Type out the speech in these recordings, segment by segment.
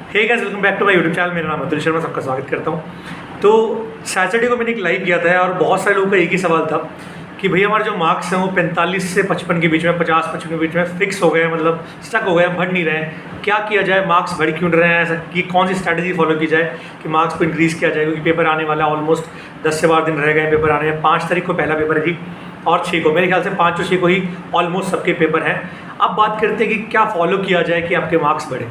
Hey guys, welcome back to my YouTube channel. मेरा नाम अतुल शर्मा, सबका स्वागत करता हूँ। तो सैटरडे को मैंने एक लाइव किया था और बहुत सारे लोगों का एक ही सवाल था कि भैया हमारे जो मार्क्स हैं वो 45 से 55 के बीच में, 50-55 के बीच में फिक्स हो गए हैं, मतलब स्टक हो गए हैं, बढ़ नहीं रहे हैं। क्या किया जाए, मार्क्स बढ़ क्यों रहे हैं, ऐसा कि कौन सी स्ट्रैटेजी फॉलो की जाए कि मार्क्स को इंक्रीज़ किया जाए, क्योंकि पेपर आने वाला ऑलमोस्ट 10 से 12 दिन रह गए पेपर आने में। 5 तारीख को पहला पेपर है जी, और 6 को, मेरे ख्याल से 5 और 6 को ही ऑलमोस्ट सबके पेपर हैं। अब बात करते हैं कि क्या फॉलो किया जाए कि आपके मार्क्स बढ़े।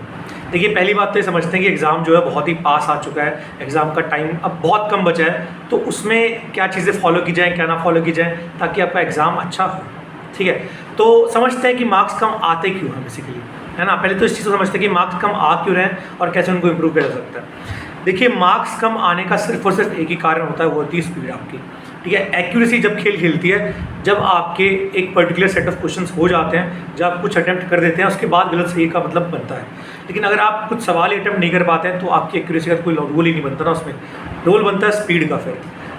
देखिए, पहली बात तो ये समझते हैं कि एग्ज़ाम जो है बहुत ही पास आ चुका है, एग्ज़ाम का टाइम अब बहुत कम बचा है, तो उसमें क्या चीज़ें फॉलो की जाएँ, क्या ना फॉलो की जाए ताकि आपका एग्ज़ाम अच्छा हो। ठीक है, तो समझते हैं कि मार्क्स कम आते क्यों हैं बेसिकली, है ना। पहले तो इस चीज़ को समझते हैं कि मार्क्स कम आ क्यों रहे हैं और कैसे उनको इम्प्रूव किया जा सकता है। देखिए, मार्क्स कम आने का सिर्फ और सिर्फ एक ही कारण होता है, वो होती है स्पीड आपकी। ठीक है, एक्यूरेसी जब खेल खेलती है, जब आपके एक पर्टिकुलर सेट ऑफ क्वेश्चंस हो जाते हैं, जब आप कुछ अटैम्प्ट कर देते हैं, उसके बाद गलत सही का मतलब बनता है। लेकिन अगर आप कुछ सवाल ही अटैम्प्ट नहीं कर पाते हैं तो आपकी एक्यूरेसी का कोई रोल ही नहीं बनता ना, उसमें रोल बनता है स्पीड का। फिर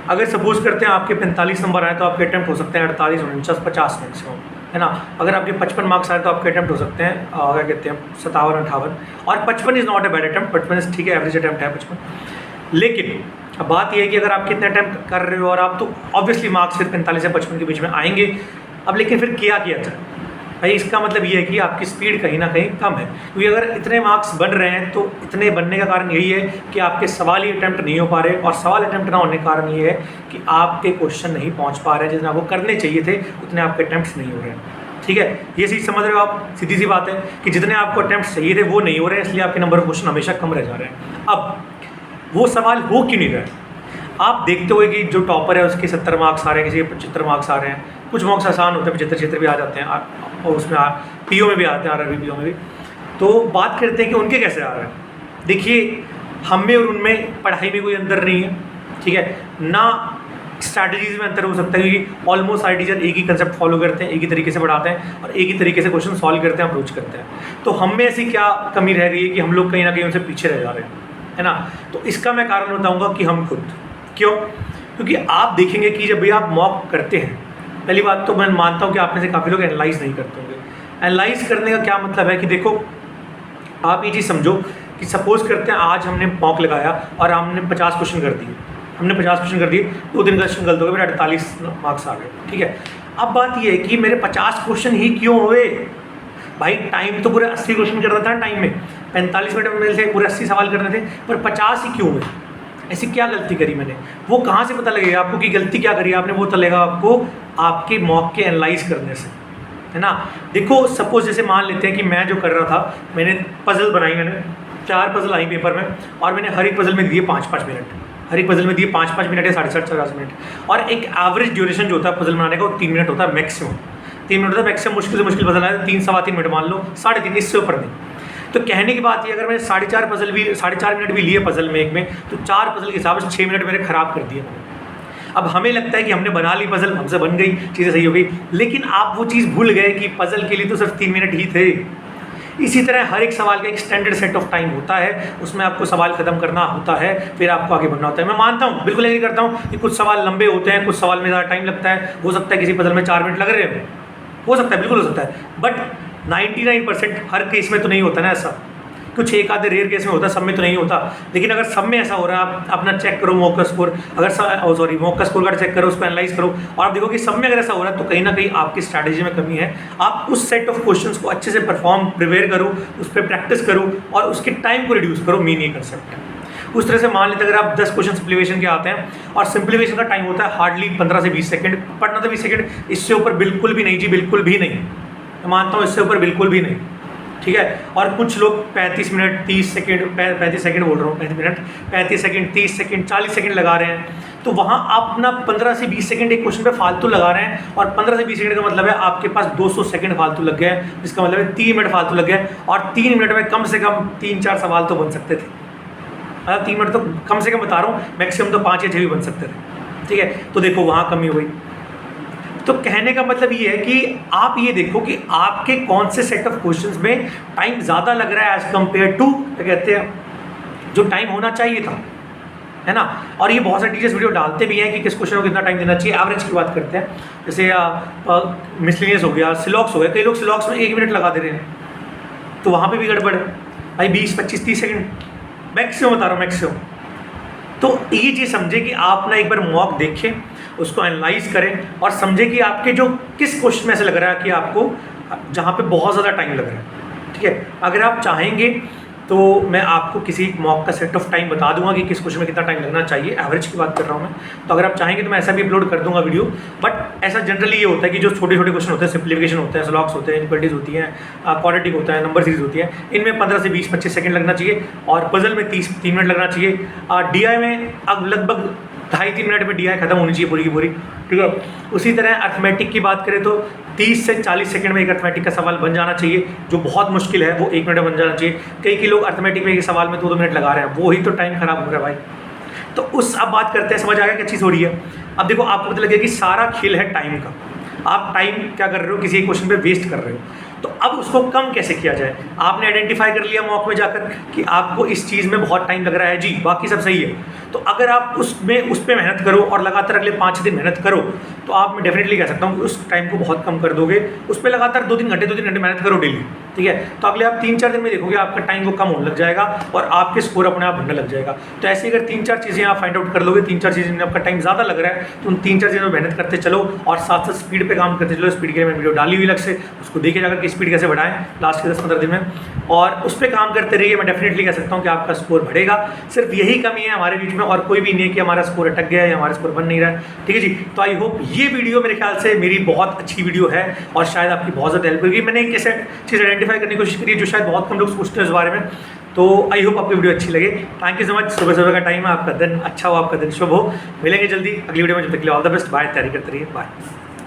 अगर सपोज करते हैं आपके 45 नंबर आए तो आपके अटैम्प्ट हो सकते हैं 48, 49, 50 मैक्सिमम, है ना। अगर आपके 55 मार्क्स आए तो आपके अटैम्प्ट हो सकते हैं क्या कहते हैं 57, 58, और 55 is not a bad attempt, 55 ठीक है, एवरेज अटैम्प्ट है 55। लेकिन अब बात यह है कि अगर आप कितने अटैम्प्ट कर रहे हो और आप, तो ऑब्वियसली मार्क्स फिर 45 से 55 के बीच में आएंगे। अब लेकिन फिर किया जाए भाई, इसका मतलब ये है कि आपकी स्पीड कहीं ना कहीं कम है, क्योंकि अगर इतने मार्क्स बन रहे हैं तो इतने बनने का कारण यही है कि आपके सवाल ही अटैम्प्ट नहीं हो पा रहे, और सवाल अटैम्प्ट ना होने का कारण ये है कि आपके क्वेश्चन नहीं पहुँच पा रहे हैं जितने आपको करने चाहिए थे, उतने आपके अटैम्प्ट नहीं हो रहे हैं। ठीक है, ये चीज़ समझ रहे हो आप, सीधी सी बात है कि जितने आपको अटैम्प्ट चाहिए थे वो नहीं हो रहे हैं, इसलिए आपके नंबर ऑफ क्वेश्चन हमेशा कम रह जा रहे हैं। अब वो सवाल हो क्यों नहीं रहे, आप देखते हो कि जो टॉपर है उसके 70 मार्क्स आ रहे हैं, किसी के 75 मार्क्स आ रहे हैं, कुछ मार्क्स आसान होते हैं, 75 भी आ जाते हैं, और उसमें पीओ में भी आते हैं, आरआरबी पीओ में भी। तो बात करते हैं कि उनके कैसे आ रहे हैं। देखिए, हम में और उनमें पढ़ाई में कोई अंतर नहीं है, ठीक है ना, स्ट्रैटेजीज में अंतर हो सकता है, क्योंकि ऑलमोस्ट सारे टीचर एक ही कंसेप्ट फॉलो करते हैं, एक ही तरीके से पढ़ाते हैं और एक ही तरीके से क्वेश्चन सॉल्व करते हैं, अप्रोच करते हैं। तो हम में ऐसी क्या कमी रह गई है कि हम लोग कहीं ना कहीं उनसे पीछे रह जा रहे हैं, है ना। तो इसका मैं कारण बताऊँगा कि हम खुद क्यों, क्योंकि आप देखेंगे कि जब भी आप मॉक करते हैं, पहली बात तो मैं मानता हूँ कि आप में से काफ़ी लोग एनालाइज नहीं करते होंगे। एनालाइज करने का क्या मतलब है कि देखो, आप ये चीज़ समझो कि सपोज करते हैं आज हमने मॉक लगाया और हमने 50 क्वेश्चन कर दिए, 2 दिन का क्वेश्चन गलत हो गया, मेरे 48 मार्क्स आ गए। ठीक है, अब बात ये है कि मेरे 50 क्वेश्चन ही क्यों हुए भाई, टाइम तो पूरे 80 क्वेश्चन करना था टाइम में, 45 मिनट में मेरे से पूरे 80 सवाल करने थे, पर 50 ही क्यों हुए, ऐसी क्या गलती करी मैंने। वो कहाँ से पता लगेगा आपको कि गलती क्या करी आपने, वो पता लगेगा आपको आपके मॉक के एनालाइज करने से, है ना। देखो, सपोज जैसे मान लेते हैं कि मैं जो कर रहा था, मैंने पजल बनाई, मैंने 4 पजल आई पेपर में, और मैंने हर एक पजल में दिए 5-5 मिनट, हर एक पजल में दिए 5-5 मिनट या 7.5 मिनट, और एक एवरेज ड्यूरेशन जो होता है पजल बनाने का वो 3 मिनट होता है मैक्सिमम, 3 मिनट होता है मैक्सिमम। मुश्किल से मुश्किल पजल आया 3-3.25 मिनट मान लो, 3.5, इससे ऊपर नहीं। तो कहने की बात ये, अगर मैंने 4.5 मिनट भी लिए पजल में एक में, तो 4 पजल के हिसाब से 6 मिनट मेरे ख़राब कर दिए मैंने। अब हमें लगता है कि हमने बना ली पजल, हमसे बन गई, चीज़ें सही हो गई, लेकिन आप वो चीज़ भूल गए कि पजल के लिए तो सिर्फ 3 मिनट ही थे। इसी तरह हर एक सवाल का एक स्टैंडर्ड सेट ऑफ टाइम होता है, उसमें आपको सवाल खत्म करना होता है, फिर आपको आगे बढ़ना होता है। मैं मानता हूँ, बिल्कुल एग्री करता हूँ कि कुछ सवाल लंबे होते हैं, कुछ सवाल में ज़्यादा टाइम लगता है, हो सकता है किसी पजल में 4 मिनट लग रहे हो सकता है, बिल्कुल हो सकता है, बट 99% हर केस में तो नहीं होता ना ऐसा, कुछ एक आधे रेयर केस में होता है, सब में तो नहीं होता। लेकिन अगर सब में ऐसा हो रहा है, आप अपना चेक करो मॉक का स्कोर, अगर मॉक का स्कोर कार्ड चेक करो, उसको एनालाइज करो, और आप देखो कि सब में अगर ऐसा हो रहा है तो कहीं ना कहीं आपकी स्ट्रैटेजी में कमी है। आप उस सेट ऑफ क्वेश्चंस को अच्छे से प्रिपेयर करो, उस पर प्रैक्टिस करो और उसके टाइम को रिड्यूस करो, मेन ये कंसेप्ट है। उस तरह से मान लेते अगर आप 10 क्वेश्चन सिंप्लीफिकेशन के आते हैं और सिंप्लीफिकेशन का टाइम होता है हार्डली 15 से 20 सेकंड, पढ़ना तो 20 सेकंड, इससे ऊपर बिल्कुल भी नहीं जी, बिल्कुल भी नहीं, मैं मानता हूँ इससे ऊपर बिल्कुल भी नहीं। ठीक है, और कुछ लोग 35 मिनट 30 सेकंड, 35 सेकंड बोल रहा हूँ, 35 मिनट 35 सेकंड 30 सेकंड 40 सेकंड लगा रहे हैं, तो वहाँ आप अपना 15 से 20 सेकंड एक क्वेश्चन पे फालतू लगा रहे हैं, और 15 से 20 सेकंड का मतलब है आपके पास 200 सेकंड फालतू लग गया है, जिसका मतलब है 3 मिनट फालतू लग गया है, और 3 मिनट में कम से कम 3-4 सवाल तो बन सकते थे। मतलब 3 मिनट तो कम से कम बता रहा हूँ, मैक्सिमम तो 5 या 6 भी बन सकते थे। ठीक है, तो देखो वहाँ कमी हुई। तो कहने का मतलब ये है कि आप ये देखो कि आपके कौन से सेट ऑफ क्वेश्चंस में टाइम ज़्यादा लग रहा है एज कम्पेयर टू, क्या कहते हैं, जो टाइम होना चाहिए था, है ना। और ये बहुत सारे टीचर्स वीडियो डालते भी हैं कि किस क्वेश्चन को कितना टाइम देना चाहिए। एवरेज की बात करते हैं, जैसे मिसलिनियस हो गया, सिलॉक्स हो गया, कई लोग सिलॉक्स में 1 मिनट लगा दे रहे हैं, तो वहाँ पे भी गड़बड़ है भाई, 20, 25, 30 सेकंड मैक्सिमम बता रहा हूँ, मैक्सिमम। तो ये चीज़ समझे कि आप ना एक बार मॉक देखें, उसको एनालाइज करें और समझे कि आपके जो किस क्वेश्चन में ऐसे लग रहा है कि आपको जहाँ पे बहुत ज़्यादा टाइम लग रहा है। ठीक है, अगर आप चाहेंगे तो मैं आपको किसी मॉक का सेट ऑफ टाइम बता दूंगा कि किस क्वेश्चन में कितना टाइम लगना चाहिए, एवरेज की बात कर रहा हूँ मैं। तो अगर आप चाहेंगे तो मैं ऐसा भी अपलोड कर दूंगा वीडियो। बट ऐसा जनरली ये होता है कि जो छोटे छोटे क्वेश्चन होते हैं, सिंप्लीफिकेशन होते हैं, स्लॉक्स होते हैं, इनक्वलिटीज होती हैं, क्वाड्रेटिक होता है, नंबर सीरीज होती है, इनमें 15 से 20-25 सेकंड लगना चाहिए और पजल में 3 मिनट लगना चाहिए। DI में अब लगभग 2.5-3 मिनट में DI खत्म होनी चाहिए पूरी की पूरी। ठीक है, उसी तरह अर्थमेटिक की बात करें तो 30 से 40 सेकंड में एक अर्थमेटिक का सवाल बन जाना चाहिए। जो बहुत मुश्किल है वो 1 मिनट में बन जाना चाहिए। कई लोग अर्थमेटिक में एक सवाल में 2-2 मिनट लगा रहे हैं, वो ही तो टाइम खराब हो रहा है भाई। तो उस अब बात करते हैं, समझ आ गया क्या चीज़ हो रही है। अब देखो, आपको पता लगेगा कि सारा खेल है टाइम का। आप टाइम क्या कर रहे हो, किसी एक क्वेश्चन पे वेस्ट कर रहे हो। तो अब उसको कम कैसे किया जाए। आपने आइडेंटिफाई कर लिया मॉक में जाकर कि आपको इस चीज़ में बहुत टाइम लग रहा है जी, बाकी सब सही है। तो अगर आप उस पर मेहनत करो और लगातार अगले 5 दिन मेहनत करो, तो आप मैं डेफिनेटली कह सकता हूँ कि उस टाइम को बहुत कम कर दोगे। उस पर लगातार 2-3 घंटे मेहनत करो डेली। ठीक है, तो अगले आप 3-4 दिन में देखोगे आपका टाइम को कम होने लग जाएगा और आपके स्कोर अपने आप बढ़ने लग जाएगा। तो ऐसे अगर 3-4 चीज़ें आप फाइंड आउट कर लोगे, 3-4 चीज़ें में आपका टाइम ज़्यादा लग रहा है, तो उन 3-4 चीज़ों में मेहनत करते चलो और साथ साथ स्पीड पे काम करते चलो। स्पीड के लिए मैं वीडियो डाली हुई अलग से, उसको देखे जाकर कि स्पीड कैसे बढ़ाएं लास्ट के 10-15 दिन में, और उस पर काम करते रहिए। मैं डेफिनेटली कह सकता हूँ कि आपका स्कोर बढ़ेगा। सिर्फ यही कमी है हमारे बीच में, और कोई भी नहीं है कि हमारा स्कोर अटक गया है या हमारा स्कोर बन नहीं रहा है। ठीक है जी, तो आई होप ये वीडियो मेरे ख्याल से मेरी बहुत अच्छी वीडियो है और शायद आपकी बहुत ज़्यादा हेल्प करेगी। मैंने एक ऐसे चीज़ आइडेंटिफाई करने की कोशिश करी है जो शायद बहुत कम लोग सोचते हैं इस बारे में। तो आई होप आपको वीडियो अच्छी लगे। Thank you so much. सुबह का टाइम है, आपका दिन अच्छा हो, आपका दिन शुभ हो। मिलेंगे जल्दी अगली वीडियो में, जब तक के लिए ऑल द बेस्ट। बाय, तैयारी करते रहिए, बाय।